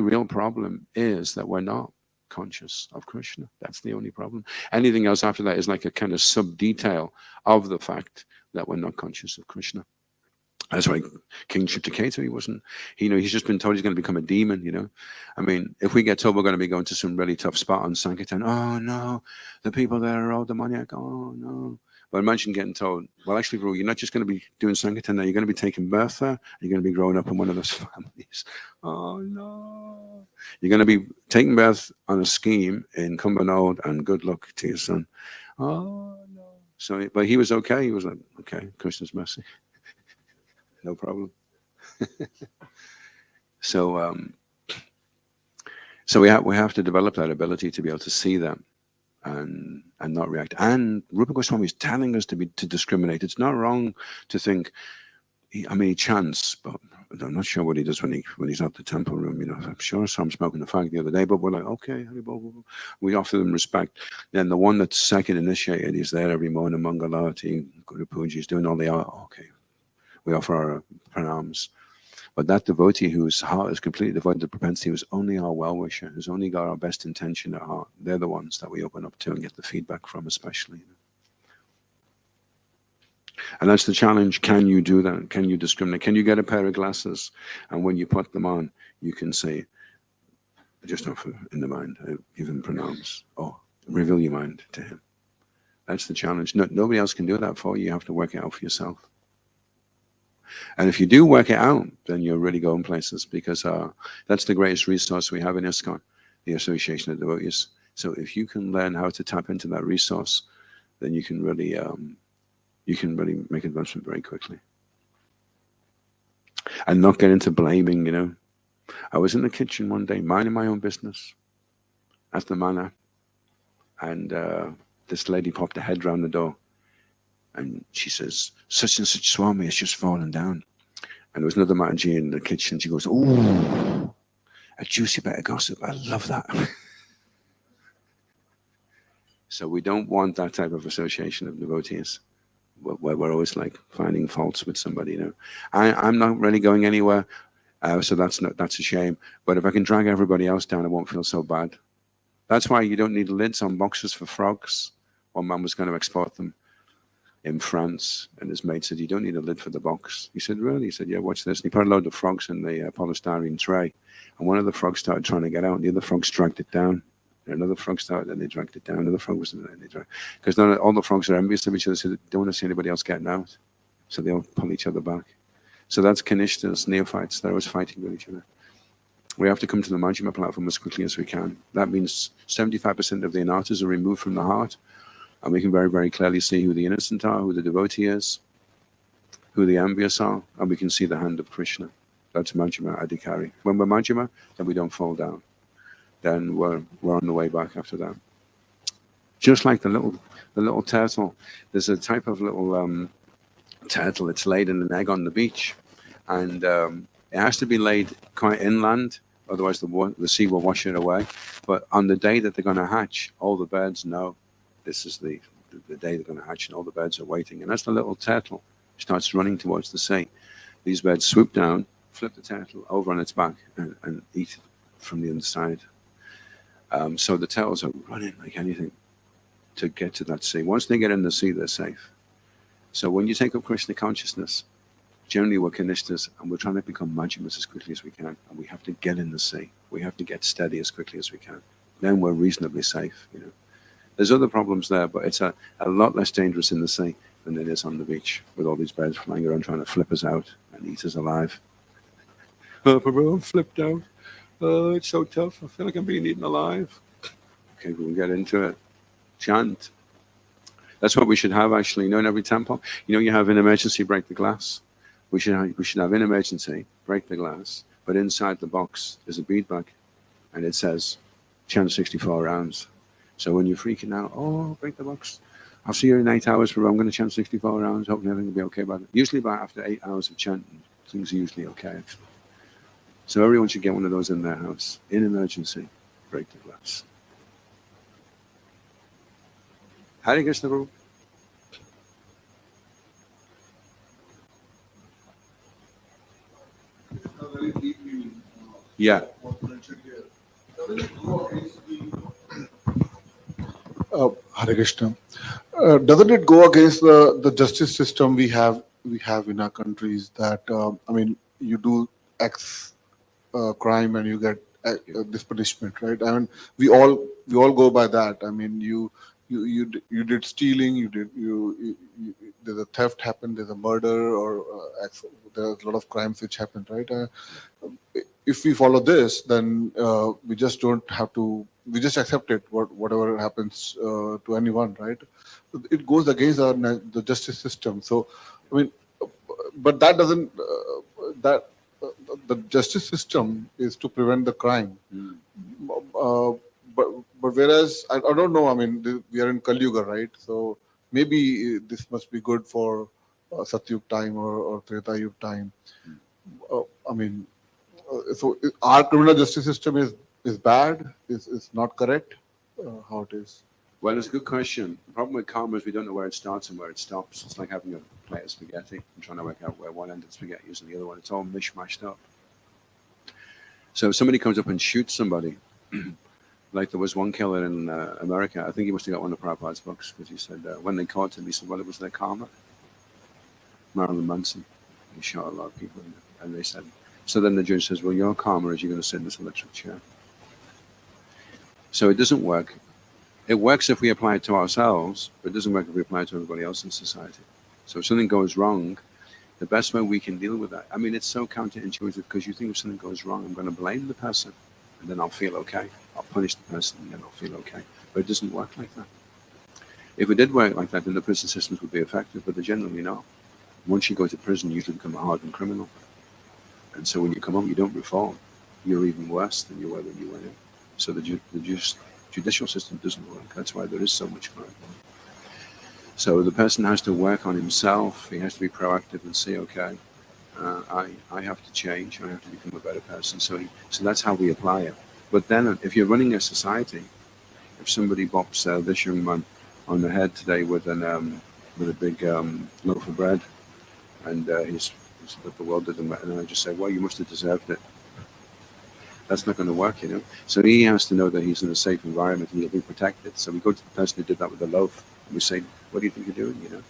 real problem is that we're not conscious of Krishna. That's the only problem. Anything else after that is like a kind of sub-detail of the fact that we're not conscious of Krishna. That's why King Chitraketu, he's just been told he's going to become a demon, I mean, if we get told we're going to be going to some really tough spot on Sankirtan, oh no, the people there are all demoniac, oh no. But imagine getting told, well, actually, bro, you're not just going to be doing Sankirtan now, you're going to be taking birth there, you're going to be growing up in one of those families. Oh no. You're going to be taking birth on a scheme in Cumbernauld, and good luck to your son. Oh no. So, but he was okay. He was like, okay, Krishna's mercy. No problem. So we have to develop that ability to be able to see them and not react. And Rupa Goswami is telling us to discriminate. It's not wrong to think. He chants, but I'm not sure what he does when he's at the temple room. I'm sure I saw him smoking a fag the other day. But we're like, okay, we offer them respect. Then the one that's second initiated, he's there every morning, Mangalati, Guru Puja, he's doing all the okay. We offer our pranams. But that devotee whose heart is completely devoted to propensity, who's only our well-wisher, who's only got our best intention at heart, they're the ones that we open up to and get the feedback from, especially. And that's the challenge. Can you do that? Can you discriminate? Can you get a pair of glasses, and when you put them on, you can say, just offer in the mind, give him pranams, or reveal your mind to him. That's the challenge. Nobody else can do that for you. You have to work it out for yourself. And if you do work it out, then you're really going places, because that's the greatest resource we have in ISKCON, the Association of Devotees. So if you can learn how to tap into that resource, then you can really make advancement very quickly. And not get into blaming, I was in the kitchen one day, minding my own business at the manor, and this lady popped her head round the door. And she says, such and such Swami has just fallen down. And there was another Mataji in the kitchen. She goes, ooh, a juicy bit of gossip. I love that. So we don't want that type of association of devotees, where we're always like finding faults with somebody. I'm not really going anywhere, so that's a shame. But if I can drag everybody else down, I won't feel so bad. That's why you don't need lids on boxes for frogs. One man was going to export them in France, and his mate said, you don't need a lid for the box. He said, really? He said, yeah, watch this. And he put a load of frogs in the polystyrene tray, and one of the frogs started trying to get out, and the other frogs dragged it down. And another frog started, and they dragged it down. Another frog was in there, and they dragged it. Because all the frogs are envious of each other, so they don't want to see anybody else getting out. So they all pull each other back. So that's Kanishtas, neophytes. They're always fighting with each other. We have to come to the Majjhima platform as quickly as we can. That means 75% of the anatas are removed from the heart, and we can very, very clearly see who the innocent are, who the devotee is, who the envious are, and we can see the hand of Krishna. That's Majjhima Adhikari. When we're Majjhima, then we don't fall down. Then we're on the way back after that. Just like the little turtle. There's a type of little turtle. It's laid in an egg on the beach, and it has to be laid quite inland, otherwise the sea will wash it away. But on the day that they're going to hatch, all the birds know this is the day they're going to hatch, and all the birds are waiting. And as the little turtle starts running towards the sea, these birds swoop down, flip the turtle over on its back, and eat it from the inside. So the turtles are running like anything to get to that sea. Once they get in the sea, they're safe. So when you take up Krishna consciousness, generally we're Kanishtas, and we're trying to become Majjhimas as quickly as we can. And we have to get in the sea. We have to get steady as quickly as we can. Then we're reasonably safe, There's other problems there, but it's a lot less dangerous in the sea than it is on the beach, with all these birds flying around trying to flip us out and eat us alive. Oh, Prabhu, I'm flipped out. Oh, it's so tough. I feel like I'm being eaten alive. Okay, we'll get into it. Chant. That's what we should have actually. You know, in every temple, you have an emergency, break the glass. We should have an emergency, break the glass, but inside the box is a bead bag, and it says, chant 64 rounds. So when you're freaking out, oh, break the box. I'll see you in 8 hours, but I'm going to chant 64 rounds. Hopefully everything will be okay about it. Usually after 8 hours of chanting, things are usually okay, actually. So everyone should get one of those in their house. In emergency, break the glass. Hare Krishna, Prabhu. Yeah. Hare Krishna. Doesn't it go against the justice system we have in our countries that I mean, you do X crime and you get this punishment, right? I mean, we all go by that. I mean, you did stealing, there's a theft happened, there's a murder, or there's a lot of crimes which happened, right? If we follow this, then we just don't have to. We just accept it. Whatever happens to anyone, right? It goes against the justice system. So, I mean, but that doesn't. That the justice system is to prevent the crime. But whereas I don't know. I mean, we are in Kali Yuga, right? So maybe this must be good for Satyug time or Treta Yuga time. I mean. So our criminal justice system is bad, is not correct. How it is? Well, it's a good question. The problem with karma is we don't know where it starts and where it stops. It's like having a plate of spaghetti and trying to work out where one end of the spaghetti is and the other one. It's all mishmashed up. So if somebody comes up and shoots somebody, like there was one killer in America, I think he must have got one of Prabhupada's books, because he said when they caught him, he said, well, it was their karma. Marilyn Manson, he shot a lot of people, and they said, so then the judge says, well, your karma is you're going to sit in this electric chair. So it doesn't work. It works if we apply it to ourselves, but it doesn't work if we apply it to everybody else in society. So if something goes wrong, the best way we can deal with that, I mean, it's so counterintuitive, because you think if something goes wrong, I'm going to blame the person, and then I'll feel okay. I'll punish the person, and then I'll feel okay. But it doesn't work like that. If it did work like that, then the prison systems would be effective, but they're generally not. Once you go to prison, you usually become a hardened criminal. And so when you come home, you don't reform. You're even worse than you were when you went in. So the judicial system doesn't work. That's why there is so much crime. So the person has to work on himself. He has to be proactive and say, okay, I have to change. I have to become a better person. So that's how we apply it. But then if you're running a society, if somebody bops this young man on the head today with a big loaf of bread, and he's that the world didn't matter, and I just say, well, you must have deserved it. That's not going to work, So he has to know that he's in a safe environment and he'll be protected. So we go to the person who did that with the loaf, and we say, what do you think you're doing,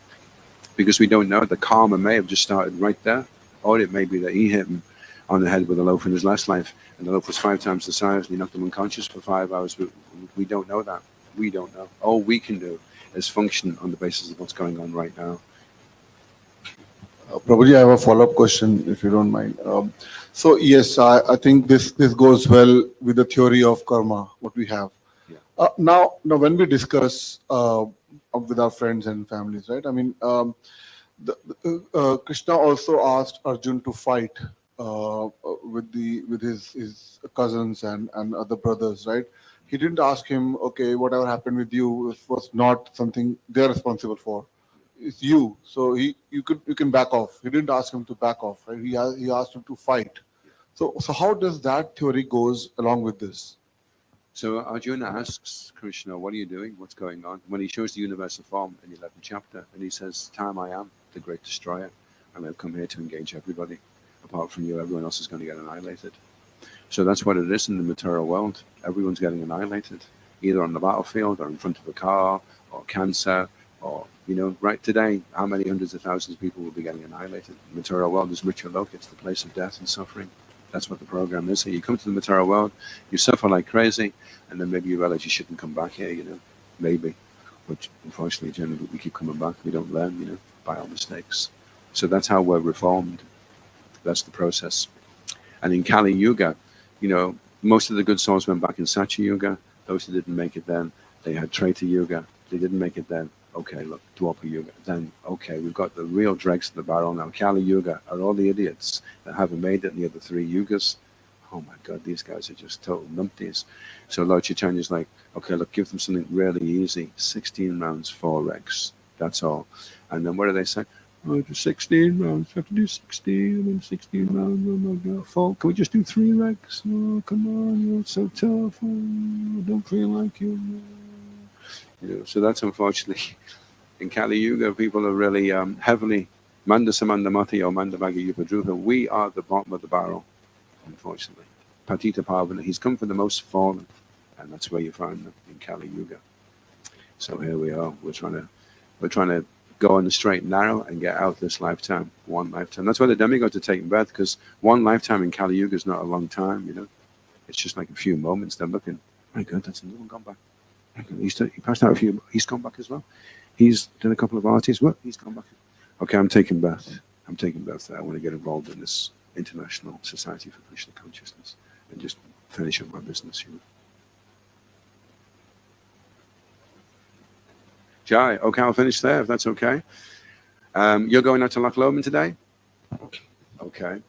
Because we don't know. The karma may have just started right there, or it may be that he hit him on the head with a loaf in his last life, and the loaf was 5 times the size, and he knocked him unconscious for 5 hours. We don't know that. We don't know. All we can do is function on the basis of what's going on right now. Prabhuji, I have a follow-up question, if you don't mind. So yes, I think this goes well with the theory of karma, what we have. Yeah. Now, when we discuss with our friends and families, right? I mean, Krishna also asked Arjun to fight with his cousins and other brothers, right? He didn't ask him, okay, whatever happened with you was not something they're responsible for. It's you, so you can back off. He didn't ask him to back off, right? He asked him to fight. So how does that theory goes along with this? So Arjuna asks Krishna, what are you doing? What's going on? When he shows the universal form in the 11th chapter, and he says, time I am, the great destroyer, and I've come here to engage everybody. Apart from you, everyone else is going to get annihilated. So that's what it is in the material world. Everyone's getting annihilated, either on the battlefield or in front of a car or cancer, or, right today, how many hundreds of thousands of people will be getting annihilated? The material world is Mritya Loka. It's the place of death and suffering. That's what the program is. So you come to the material world, you suffer like crazy, and then maybe you realize you shouldn't come back here, maybe. But unfortunately, generally, we keep coming back. We don't learn, by our mistakes. So that's how we're reformed. That's the process. And in Kali Yuga, you know, most of the good souls went back in Satya Yuga. Those who didn't make it then, they had Treta Yuga. They didn't make it then. Okay, look, Dwapara Yuga. Then, okay, we've got the real dregs in the barrel now. Kali Yuga are all the idiots that haven't made it in the other 3 yugas. Oh my God, these guys are just total numpties. So Lord Chaitanya's like, okay, look, give them something really easy. 16 rounds, 4 regs. That's all. And then what do they say? Oh, just 16 rounds. We have to do 16. I mean, 16 rounds. Oh my God, 4. Can we just do 3 regs? Oh, come on, you're so tough. Oh, I don't feel like you. You know, so that's unfortunately in Kali Yuga, people are really heavily Mandasamanda Mati or Mandavaga Yupadruha. We are the bottom of the barrel, unfortunately. Patita Pavana, he's come for the most fallen, and that's where you find them in Kali Yuga. So here we are. We're trying to go on the straight and narrow and get out this lifetime, one lifetime. That's why the demigods are taking breath, because one lifetime in Kali Yuga is not a long time, you know. It's just like a few moments. They're looking, my God, that's another one gone back. He passed out a few, he's gone back as well. He's done a couple of artists. What? He's gone back. Okay, I'm taking breath. I'm taking breath there. I want to get involved in this international society for Krishna consciousness and just finish up my business, you know. Jai, okay, I'll finish there if that's okay. You're going out to Loch Lomond today? Okay.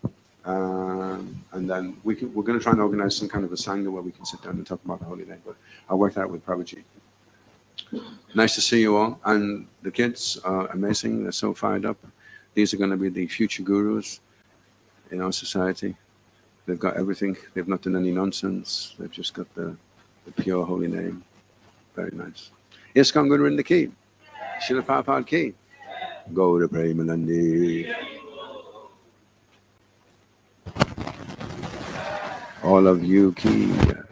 And then we're going to try and organize some kind of a sangha where we can sit down and talk about the holy name. But I'll work that out with Prabhuji. Nice to see you all. And the kids are amazing. They're so fired up. These are going to be the future gurus in our society. They've got everything. They've not done any nonsense. They've just got the pure holy name. Very nice. ISKCON Guru in the key. Srila Prabhupada key. Go to Premanandi. All of you key.